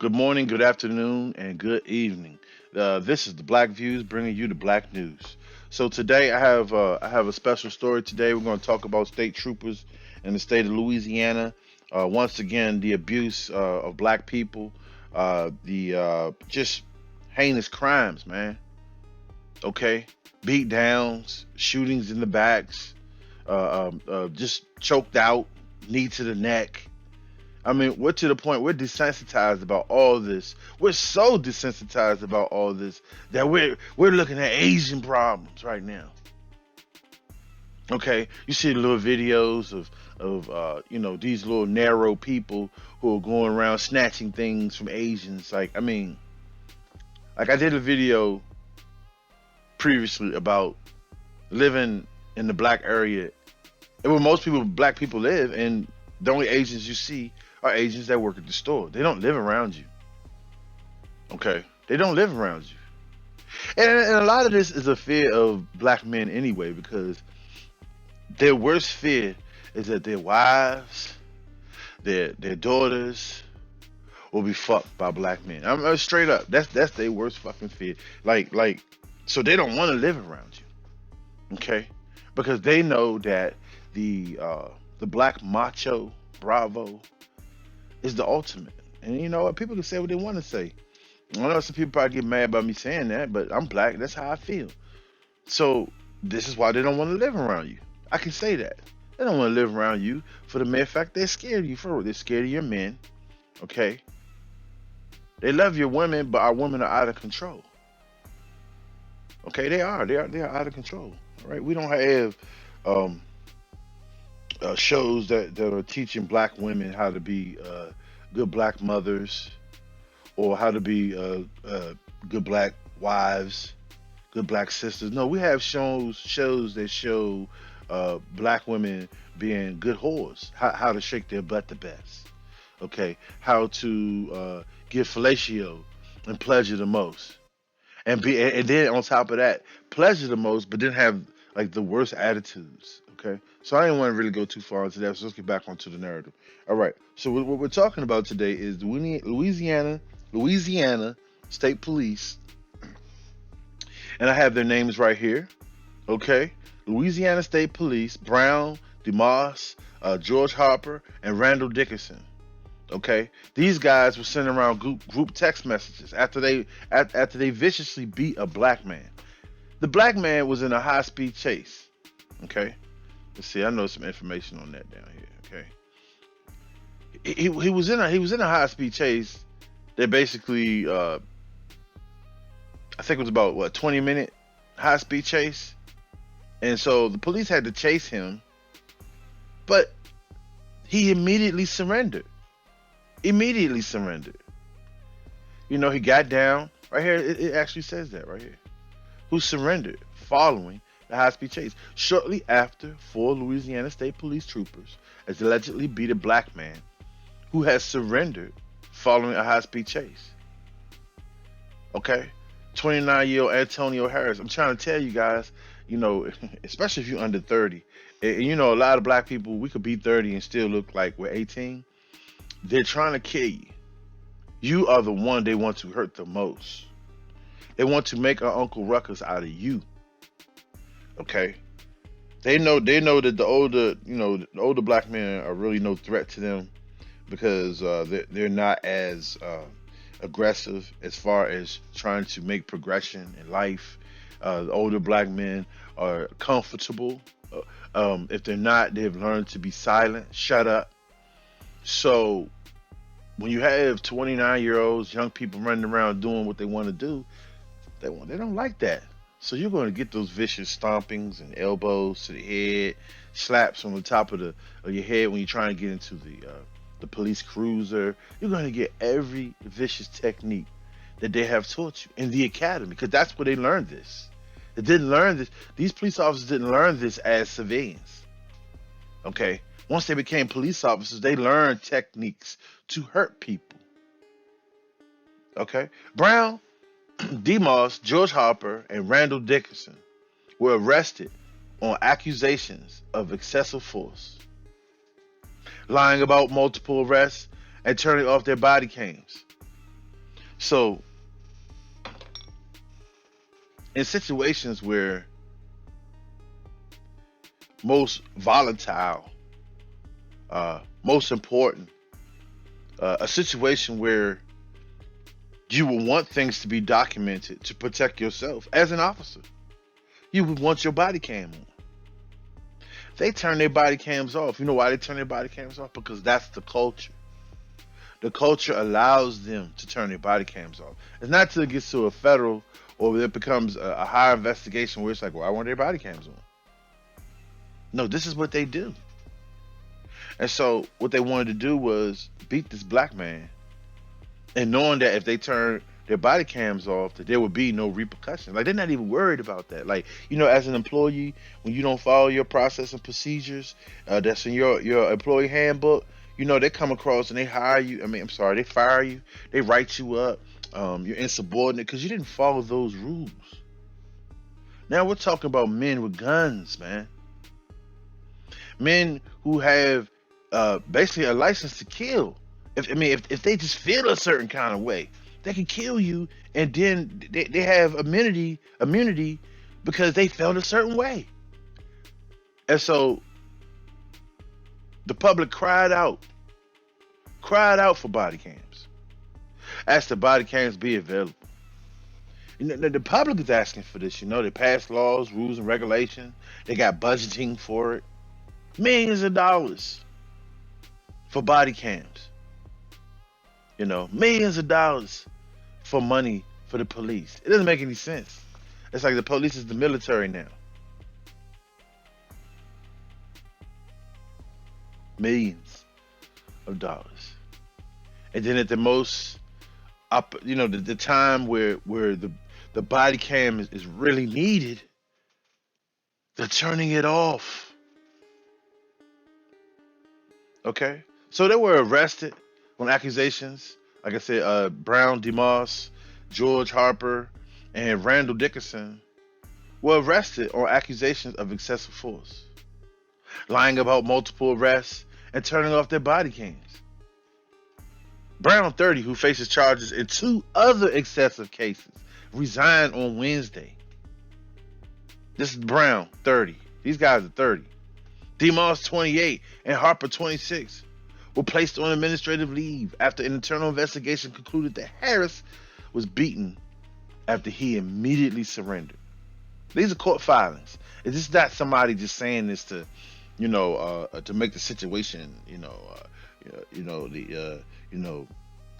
Good morning, good afternoon, and good evening. This is the Black Views bringing you the Black News. So today I have a special story. Today we're going to talk about state troopers in the state of Louisiana. Once again, the abuse of black people, the just heinous crimes, man. Okay, beat downs, shootings in the backs, just choked out, knee to the neck. I mean, we're to the point we're desensitized about all this. We're so desensitized about all this that we're looking at Asian problems right now. Okay, you see the little videos of these little narrow people who are going around snatching things from Asians. Like I did a video previously about living in the black area where most people black people live, and the only Asians you see are Asians that work at the store. They don't live around you. Okay, they don't live around you, and a lot of this is a fear of black men anyway, because their worst fear is that their wives, their daughters will be fucked by black men. I'm straight up. That's their worst fucking fear. So they don't want to live around you. Okay, because they know that the black macho bravo is the ultimate. And you know what? People can say what they want to say. I know some people probably get mad about me saying that, but I'm black. That's how I feel. So this is why they don't want to live around you. I can say that. They don't want to live around you for the mere fact they're scared of you. For real. They're scared of your men. Okay. They love your women, but our women are out of control. Okay, they are. They are out of control. All right. We don't have um, shows that are teaching black women how to be good black mothers, or how to be good black wives, good black sisters. No, we have shows that show black women being good whores, how to shake their butt the best. Okay, how to give fellatio and pleasure the most, and then on top of that, pleasure the most, but then have like the worst attitudes. Okay, so I didn't want to really go too far into that. So let's get back onto the narrative. All right. So what we're talking about today is the Louisiana State Police, and I have their names right here. Okay, Louisiana State Police: Brown, DeMoss, George Harper, and Randall Dickerson. Okay, these guys were sending around group text messages after they viciously beat a black man. The black man was in a high speed chase. Okay, let's see. I know some information on that down here. Okay, he was in a high speed chase that basically I think it was about what 20-minute high speed chase, and so the police had to chase him, but he immediately surrendered. Immediately surrendered. You know, he got down right here. It actually says that right here. Who surrendered following the high-speed chase. Shortly after, four Louisiana State Police troopers has allegedly beat a black man who has surrendered following a high-speed chase. Okay? 29-year-old Antonio Harris. I'm trying to tell you guys, you know, especially if you're under 30. And you know, a lot of black people, we could be 30 and still look like we're 18. They're trying to kill you. You are the one they want to hurt the most. They want to make an Uncle Ruckus out of you. Okay? They know that the older black men are really no threat to them, because they're not as aggressive as far as trying to make progression in life. The older black men are comfortable. If they're not, they've learned to be silent, shut up. So when you have 29-year-olds, young people running around doing what they want to do, they don't like that. So you're going to get those vicious stompings and elbows to the head, slaps on the top of your head when you're trying to get into the police cruiser. You're going to get every vicious technique that they have taught you in the academy, because that's where they learned this. They didn't learn this. These police officers didn't learn this as civilians. Okay? Once they became police officers, they learned techniques to hurt people. Okay? Brown, DeMoss, George Harper, and Randall Dickerson were arrested on accusations of excessive force, lying about multiple arrests, and turning off their body cams. So in situations where most volatile, most important, a situation where you would want things to be documented to protect yourself as an officer, you would want your body cam on. They turn their body cams off. You know why they turn their body cams off? Because that's the culture. The culture allows them to turn their body cams off. It's not till it gets to a federal or it becomes a higher investigation where it's like, well, I want their body cams on. No, this is what they do. And so what they wanted to do was beat this black man, and knowing that if they turn their body cams off, that there would be no repercussions. Like they're not even worried about that. Like, you know, as an employee, when you don't follow your process and procedures, that's in your employee handbook, you know, they come across and they hire you. I mean, I'm sorry, they fire you, they write you up. You're insubordinate because you didn't follow those rules. Now we're talking about men with guns, man. Men who have basically a license to kill. If they just feel a certain kind of way, they can kill you, and then they have immunity because they felt a certain way. And so the public cried out for body cams. Asked the body cams be available. You know, the public is asking for this. You know, they passed laws, rules, and regulations. They got budgeting for it. Millions of dollars for body cams. You know, millions of dollars for money for the police. It doesn't make any sense. It's like the police is the military now. Millions of dollars. And then at the most, you know, the time where the body cam is really needed, they're turning it off. Okay? So they were arrested on accusations. Like I said, Brown DeMoss, George Harper, and Randall Dickerson were arrested on accusations of excessive force, lying about multiple arrests, and turning off their body cams. Brown, 30, who faces charges in 2 other excessive cases, resigned on Wednesday. This is Brown, 30. These guys are 30. DeMoss, 28, and Harper, 26, were placed on administrative leave after an internal investigation concluded that Harris was beaten after he immediately surrendered. These are court filings. Is this not somebody just saying this to, you know, to make the situation,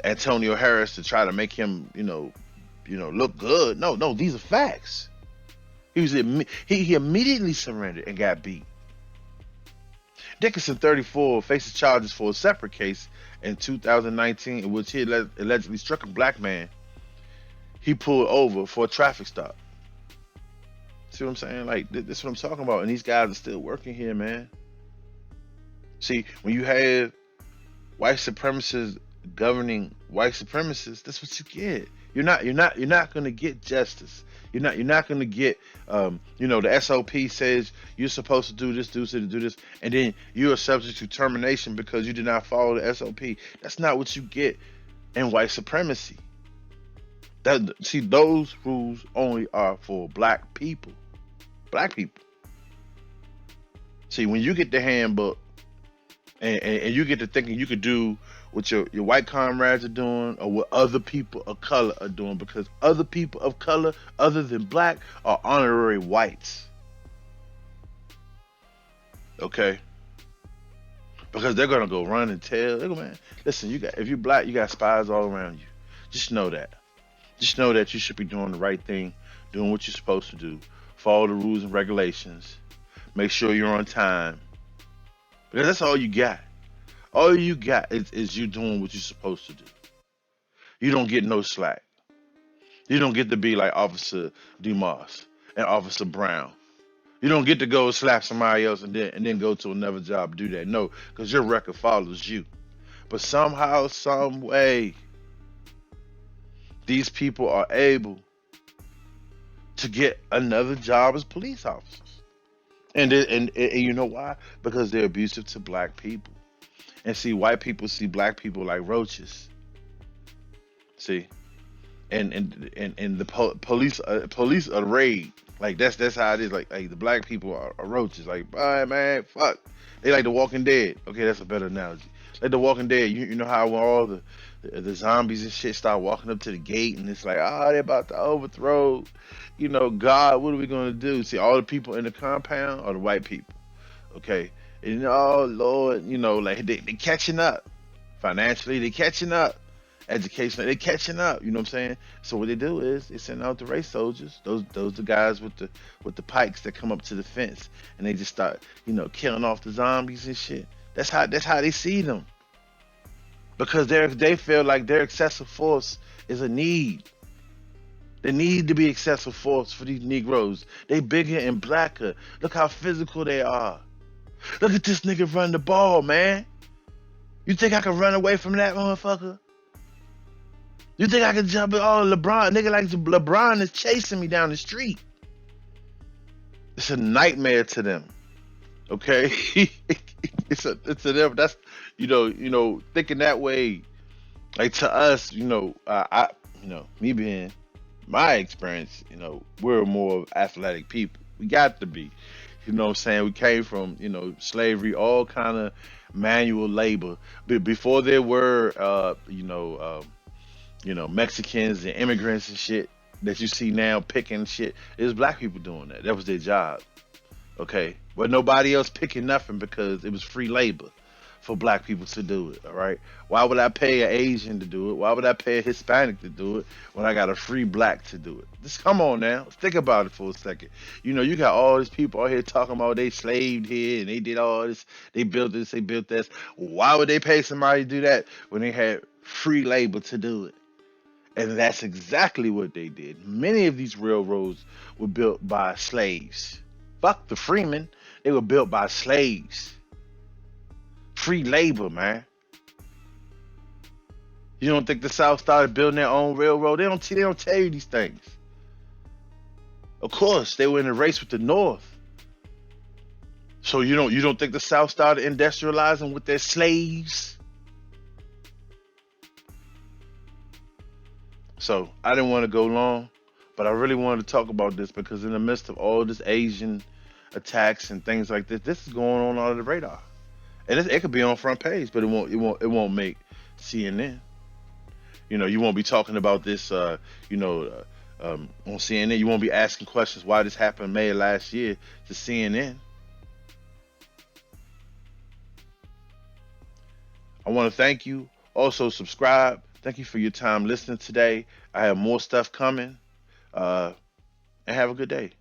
Antonio Harris, to try to make him, look good? No, these are facts. He immediately surrendered and got beat. Dickerson, 34, faces charges for a separate case in 2019 in which he allegedly struck a black man he pulled over for a traffic stop. See what I'm saying? Like, this is what I'm talking about. And these guys are still working here, man. See, when you have white supremacists governing white supremacists, that's what you get. You're not gonna get justice. You're not gonna get the SOP says you're supposed to do this, and then you are subject to termination because you did not follow the SOP. That's not what you get in white supremacy. Those rules only are for black people. Black people. See, when you get the handbook and you get to thinking you could do what your white comrades are doing or what other people of color are doing, because other people of color other than black are honorary whites. Okay? Because they're gonna go run and tell. They go, man, listen, if you're black, you got spies all around you. Just know that. Just know that you should be doing the right thing, doing what you're supposed to do. Follow the rules and regulations. Make sure you're on time. Because that's all you got. All you got is you doing what you're supposed to do. You don't get no slack. You don't get to be like Officer DeMoss and Officer Brown. You don't get to go slap somebody else and then go to another job, do that. No, because your record follows you. But somehow, some way, these people are able to get another job as police officers. And you know why? Because they're abusive to black people. And see, white people see black people like roaches. See? and the police are raid. Like that's how it is. Like the black people are roaches. Like, all right, man, fuck. They like the Walking Dead. Okay, that's a better analogy. Like the Walking Dead. You know how when all the zombies and shit start walking up to the gate and it's like, they're about to overthrow. God, what are we gonna do? See, all the people in the compound are the white people. Okay, and oh Lord, like they catching up financially. They catching up education. They catching up. You know what I'm saying? So what they do is they send out the race soldiers. Those the guys with the pikes that come up to the fence and they just start killing off the zombies and shit. That's how they see them because they feel like their excessive force is a need. They need to be excessive force for these Negroes. They bigger and blacker. Look how physical they are. Look at this nigga run the ball, man. You think I can run away from that motherfucker? You think I can jump it? Oh, LeBron, nigga like LeBron is chasing me down the street. It's a nightmare to them. Okay, it's a them. That's thinking that way. Like to us, me being my experience, we're more athletic people. We got to be. You know what I'm saying? We came from, slavery, all kind of manual labor. Before there were, Mexicans and immigrants and shit that you see now picking shit. It was black people doing that. That was their job. Okay. But nobody else picking nothing because it was free labor for black people to do it. All right. Why would I pay an Asian to do it? Why would I pay a Hispanic to do it when I got a free black to do it? Just come on now. Think about it for a second. You got all these people out here talking about they slaved here and they did all this, they built this, they built this. Why would they pay somebody to do that when they had free labor to do it? And that's exactly what they did. Many of these railroads were built by slaves. Fuck the freemen. They were built by slaves. Free labor, man. You don't think the South started building their own railroad? They don't tell you these things. Of course, they were in a race with the North. So you don't think the South started industrializing with their slaves? So I didn't want to go long, but I really wanted to talk about this because in the midst of all this Asian attacks and things like this is going on under the radar, and it could be on front page, but it won't make CNN. You won't be talking about this, on CNN. You won't be asking questions why this happened May of last year to CNN. I want to thank you. Also, subscribe. Thank you for your time listening today. I have more stuff coming. And have a good day.